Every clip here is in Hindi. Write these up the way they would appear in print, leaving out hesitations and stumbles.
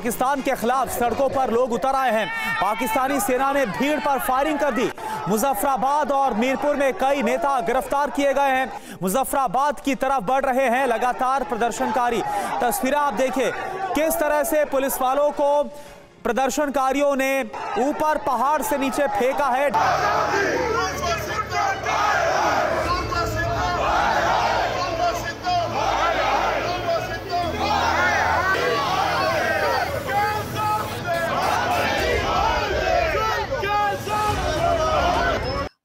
पाकिस्तान के खिलाफ सड़कों पर लोग उतर आए हैं। पाकिस्तानी सेना ने भीड़ पर फायरिंग कर दी। मुजफ्फराबाद और मीरपुर में कई नेता गिरफ्तार किए गए हैं। मुजफ्फराबाद की तरफ बढ़ रहे हैं लगातार प्रदर्शनकारी। तस्वीरें आप देखिए किस तरह से पुलिस वालों को प्रदर्शनकारियों ने ऊपर पहाड़ से नीचे फेंका है।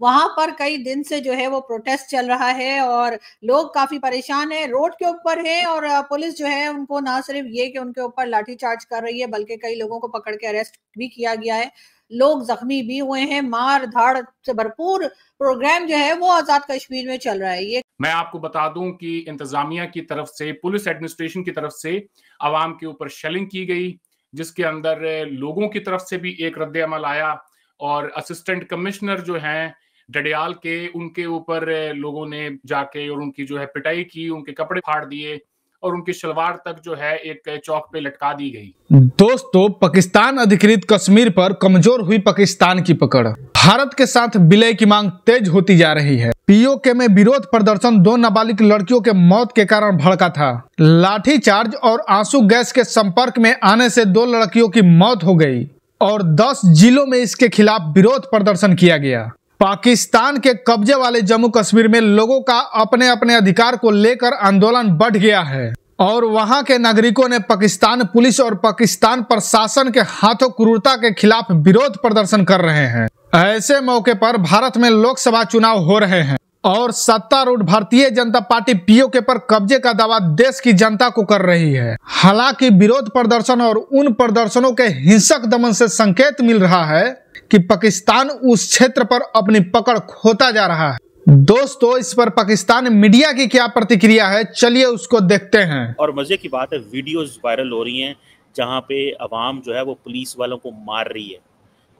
वहां पर कई दिन से जो है वो प्रोटेस्ट चल रहा है और लोग काफी परेशान हैं, रोड के ऊपर है और पुलिस जो है उनको ना सिर्फ ये कि उनके ऊपर लाठीचार्ज कर रही है बल्कि कई लोगों को पकड़ के अरेस्ट भी किया गया है। लोग जख्मी भी हुए हैं। मार धाड़ से भरपूर प्रोग्राम जो है वो आजाद कश्मीर में चल रहा है। ये मैं आपको बता दूं कि इंतजामिया की तरफ से, पुलिस एडमिनिस्ट्रेशन की तरफ से अवाम के ऊपर शेलिंग की गई, जिसके अंदर लोगों की तरफ से भी एक रद्द अमल आया और असिस्टेंट कमिश्नर जो हैं डडियाल के, उनके ऊपर लोगों ने जाके और उनकी जो है पिटाई की, उनके कपड़े फाड़ दिए और उनकी शलवार तक जो है एक चौक पे लटका दी गई। दोस्तों, पाकिस्तान अधिकृत कश्मीर पर कमजोर हुई पाकिस्तान की पकड़। भारत के साथ विलय की मांग तेज होती जा रही है। पीओके में विरोध प्रदर्शन 2 नाबालिग लड़कियों के मौत के कारण भड़का था। लाठीचार्ज और आंसू गैस के संपर्क में आने से 2 लड़कियों की मौत हो गई और 10 जिलों में इसके खिलाफ विरोध प्रदर्शन किया गया। पाकिस्तान के कब्जे वाले जम्मू कश्मीर में लोगों का अपने अपने अधिकार को लेकर आंदोलन बढ़ गया है और वहां के नागरिकों ने पाकिस्तान पुलिस और पाकिस्तान प्रशासन के हाथों क्रूरता के खिलाफ विरोध प्रदर्शन कर रहे हैं। ऐसे मौके पर भारत में लोकसभा चुनाव हो रहे हैं और सत्तारूढ़ भारतीय जनता पार्टी पीओके पर कब्जे का दावा देश की जनता को कर रही है। हालांकि विरोध प्रदर्शन और उन प्रदर्शनों के हिंसक दमन से संकेत मिल रहा है कि पाकिस्तान उस क्षेत्र पर अपनी पकड़ खोता जा रहा है। दोस्तों, इस पर पाकिस्तान मीडिया की क्या प्रतिक्रिया है, चलिए उसको देखते हैं। और मजे की बात है, वीडियोस वायरल हो रही हैं जहां पे अवाम जो है वो पुलिस वालों को मार रही है।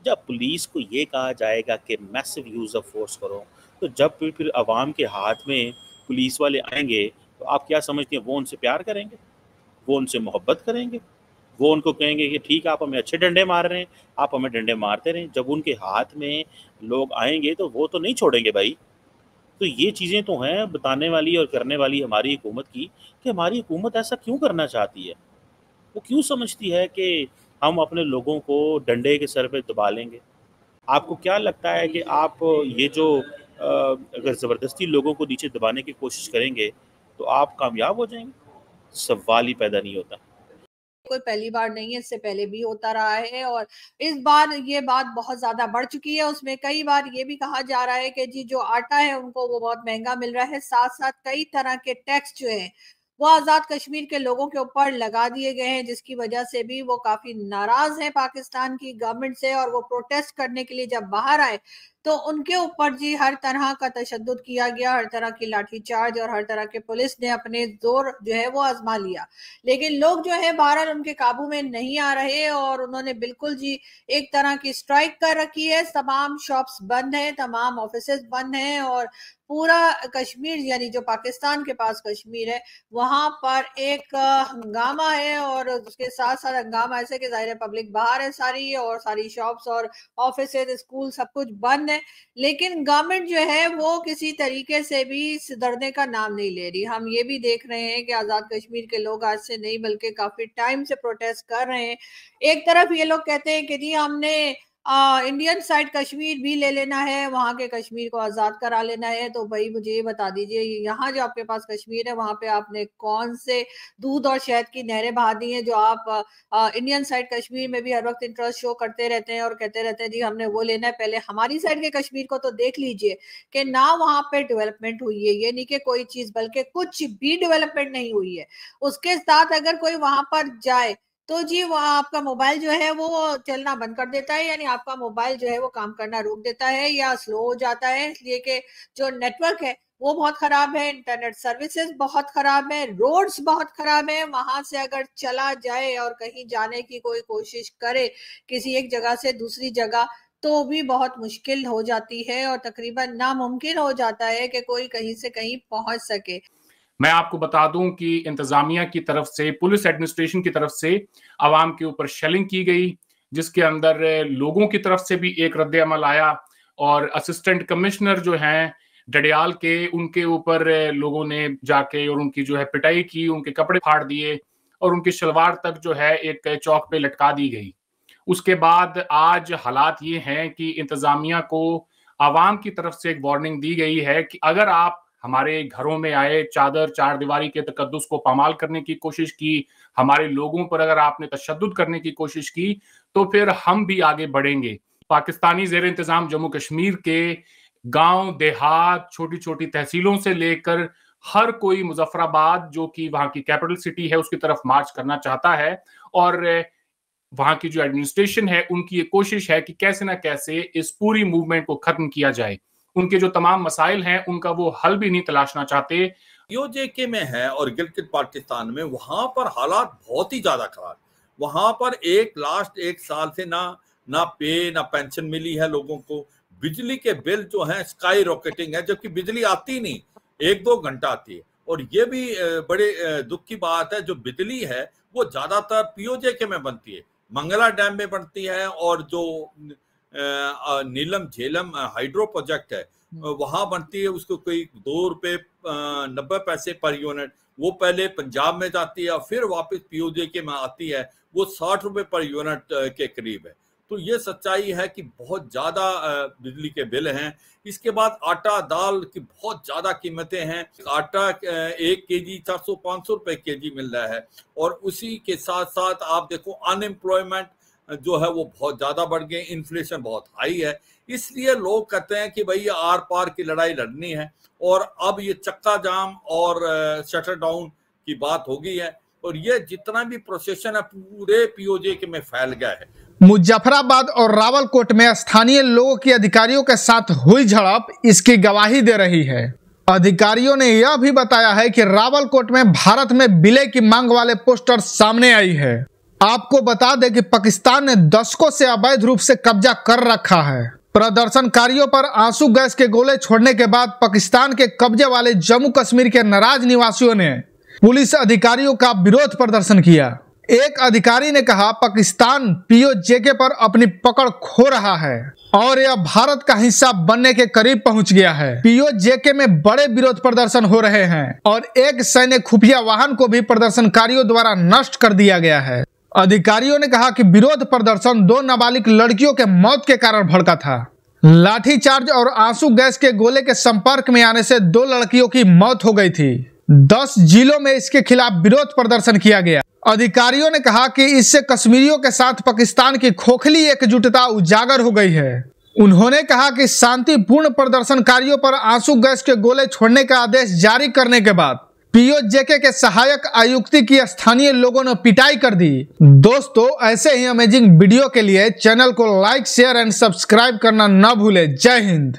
जब पुलिस को ये कहा जाएगा कि मैसिव यूज़ ऑफ फोर्स करो, तो जब फिर अवाम के हाथ में पुलिस वाले आएंगे तो आप क्या समझते हैं वो उनसे प्यार करेंगे, वो उनसे मोहब्बत करेंगे, वो उनको कहेंगे कि ठीक है आप हमें अच्छे डंडे मार रहे हैं, आप हमें डंडे मारते रहें। जब उनके हाथ में लोग आएंगे तो वो तो नहीं छोड़ेंगे भाई। तो ये चीज़ें तो हैं बताने वाली और करने वाली हमारी हुकूमत की कि हमारी हुकूमत ऐसा क्यों करना चाहती है। वो क्यों समझती है कि हम अपने लोगों को डंडे के सर पे दबा लेंगे। आपको क्या लगता है कि आप ये जो अगर ज़बरदस्ती लोगों को नीचे दबाने की कोशिश करेंगे तो आप कामयाब हो जाएंगे? सवाल ही पैदा नहीं होता। कोई पहली बार नहीं है, इससे पहले भी होता रहा है और इस बार ये बात बहुत ज्यादा बढ़ चुकी है। उसमें कई बार ये भी कहा जा रहा है कि जी जो आटा है उनको वो बहुत महंगा मिल रहा है। साथ साथ कई तरह के टैक्स जो है वो आजाद कश्मीर के लोगों के ऊपर लगा दिए गए हैं, जिसकी वजह से भी वो काफी नाराज है पाकिस्तान की गवर्नमेंट से। और वो प्रोटेस्ट करने के लिए जब बाहर आए तो उनके ऊपर जी हर तरह का तशद्दुद किया गया, हर तरह की लाठीचार्ज और हर तरह के पुलिस ने अपने जोर जो है वो आजमा लिया। लेकिन लोग जो है बहरहाल उनके काबू में नहीं आ रहे और उन्होंने बिल्कुल जी एक तरह की स्ट्राइक कर रखी है। तमाम शॉप्स बंद हैं, तमाम ऑफिसेज बंद हैं और पूरा कश्मीर यानी जो पाकिस्तान के पास कश्मीर है वहां पर एक हंगामा है। और उसके साथ साथ हंगामा ऐसे कि जाहिर है पब्लिक बाहर है सारी और सारी शॉप्स और ऑफिसेज स्कूल सब कुछ बंद है। लेकिन गवर्नमेंट जो है वो किसी तरीके से भी सुधरने का नाम नहीं ले रही। हम ये भी देख रहे हैं कि आजाद कश्मीर के लोग आज से नहीं बल्कि काफी टाइम से प्रोटेस्ट कर रहे हैं। एक तरफ ये लोग कहते हैं कि जी हमने इंडियन साइड कश्मीर भी ले लेना है, वहां के कश्मीर को आजाद करा लेना है। तो भाई मुझे ये बता दीजिए यहाँ जो आपके पास कश्मीर है वहां पे आपने कौन से दूध और शहद की नहरें बहा दी हैं जो आप इंडियन साइड कश्मीर में भी हर वक्त इंटरेस्ट शो करते रहते हैं और कहते रहते हैं जी हमने वो लेना है। पहले हमारी साइड के कश्मीर को तो देख लीजिए कि ना वहां पे डेवलपमेंट हुई है, ये नहीं कि कोई चीज बल्कि कुछ भी डेवलपमेंट नहीं हुई है। उसके साथ अगर कोई वहां पर जाए तो जी वहाँ आपका मोबाइल जो है वो चलना बंद कर देता है, यानी आपका मोबाइल जो है वो काम करना रोक देता है या स्लो हो जाता है, इसलिए कि जो नेटवर्क है वो बहुत खराब है, इंटरनेट सर्विसेज बहुत खराब है, रोड्स बहुत खराब है। वहां से अगर चला जाए और कहीं जाने की कोई कोशिश करे किसी एक जगह से दूसरी जगह तो भी बहुत मुश्किल हो जाती है और तकरीबन नामुमकिन हो जाता है कि कोई कहीं से कहीं पहुंच सके। मैं आपको बता दूं कि इंतजामिया की तरफ से, पुलिस एडमिनिस्ट्रेशन की तरफ से अवाम के ऊपर शेलिंग की गई, जिसके अंदर लोगों की तरफ से भी एक रद्द अमल आया और असिस्टेंट कमिश्नर जो हैं डडियाल के, उनके ऊपर लोगों ने जाके और उनकी जो है पिटाई की, उनके कपड़े फाड़ दिए और उनकी शलवार तक जो है एक चौक पे लटका दी गई। उसके बाद आज हालात ये हैं कि इंतजामिया को आवाम की तरफ से एक वार्निंग दी गई है कि अगर आप हमारे घरों में आए, चार दीवारी के तकद्दुस को पामाल करने की कोशिश की, हमारे लोगों पर अगर आपने तशद्दुद करने की कोशिश की, तो फिर हम भी आगे बढ़ेंगे। पाकिस्तानी ज़ेर इंतजाम जम्मू कश्मीर के गांव देहात, छोटी छोटी तहसीलों से लेकर हर कोई मुजफ्फराबाद, जो कि वहां की कैपिटल सिटी है, उसकी तरफ मार्च करना चाहता है और वहां की जो एडमिनिस्ट्रेशन है उनकी ये कोशिश है कि कैसे ना कैसे इस पूरी मूवमेंट को खत्म किया जाए। उनके जो तमाम मसाइल हैं उनका वो हल भी नहीं तलाशना चाहते। पीओजे में है और गिलगित पाकिस्तान में, वहां पर हालात बहुत ही ज्यादा खराब। वहां पर लास्ट एक साल से ना पे ना पेंशन मिली है लोगों को। बिजली के बिल जो है स्काई रॉकेटिंग है, जबकि बिजली आती नहीं, 1-2 घंटा आती है। और ये भी बड़े दुख की बात है, जो बिजली है वो ज्यादातर पीओजे में बनती है, मंगला डैम में बनती है, और जो नीलम झेलम हाइड्रो प्रोजेक्ट है वहां बनती है। उसको कोई 2 रुपए 90 पैसे पर यूनिट, वो पहले पंजाब में जाती है, फिर वापस पीओजे में आती है, वो 60 रुपए पर यूनिट के करीब है। तो ये सच्चाई है कि बहुत ज्यादा बिजली के बिल हैं। इसके बाद आटा दाल की बहुत ज्यादा कीमतें हैं। आटा 1 केजी 400-500 रुपए केजी मिल रहा है, और उसी के साथ साथ आप देखो अनएम्प्लॉयमेंट जो है वो बहुत ज्यादा बढ़ गए, इन्फ्लेशन बहुत हाई है। इसलिए लोग कहते हैं कि भाई आर पार की लड़ाई लड़नी है, और अब ये चक्का जाम और शटर डाउन की बात हो गई है, और ये जितना भी प्रोसेशन है पूरे पीओजे में फैल गया है। मुजफ्फराबाद और रावलकोट में स्थानीय लोगों की अधिकारियों के साथ हुई झड़प इसकी गवाही दे रही है। अधिकारियों ने यह भी बताया है कि रावलकोट में भारत में विलय की मांग वाले पोस्टर सामने आई है। आपको बता दें कि पाकिस्तान ने दशकों से अवैध रूप से कब्जा कर रखा है। प्रदर्शनकारियों पर आंसू गैस के गोले छोड़ने के बाद पाकिस्तान के कब्जे वाले जम्मू कश्मीर के नाराज निवासियों ने पुलिस अधिकारियों का विरोध प्रदर्शन किया। एक अधिकारी ने कहा, पाकिस्तान पीओजे पर अपनी पकड़ खो रहा है और यह भारत का हिस्सा बनने के करीब पहुंच गया है। पीओजे में बड़े विरोध प्रदर्शन हो रहे हैं और एक सैन्य खुफिया वाहन को भी प्रदर्शनकारियों द्वारा नष्ट कर दिया गया है। अधिकारियों ने कहा कि विरोध प्रदर्शन 2 नाबालिग लड़कियों के मौत के कारण भड़का था। लाठीचार्ज और आंसू गैस के गोले के संपर्क में आने से 2 लड़कियों की मौत हो गई थी। 10 जिलों में इसके खिलाफ विरोध प्रदर्शन किया गया। अधिकारियों ने कहा कि इससे कश्मीरियों के साथ पाकिस्तान की खोखली एकजुटता उजागर हो गई है। उन्होंने कहा कि शांतिपूर्ण प्रदर्शनकारियों पर आंसू गैस के गोले छोड़ने का आदेश जारी करने के बाद पीओजे के सहायक आयुक्त की स्थानीय लोगों ने पिटाई कर दी। दोस्तों, ऐसे ही अमेजिंग वीडियो के लिए चैनल को लाइक, शेयर एंड सब्सक्राइब करना न भूले। जय हिंद।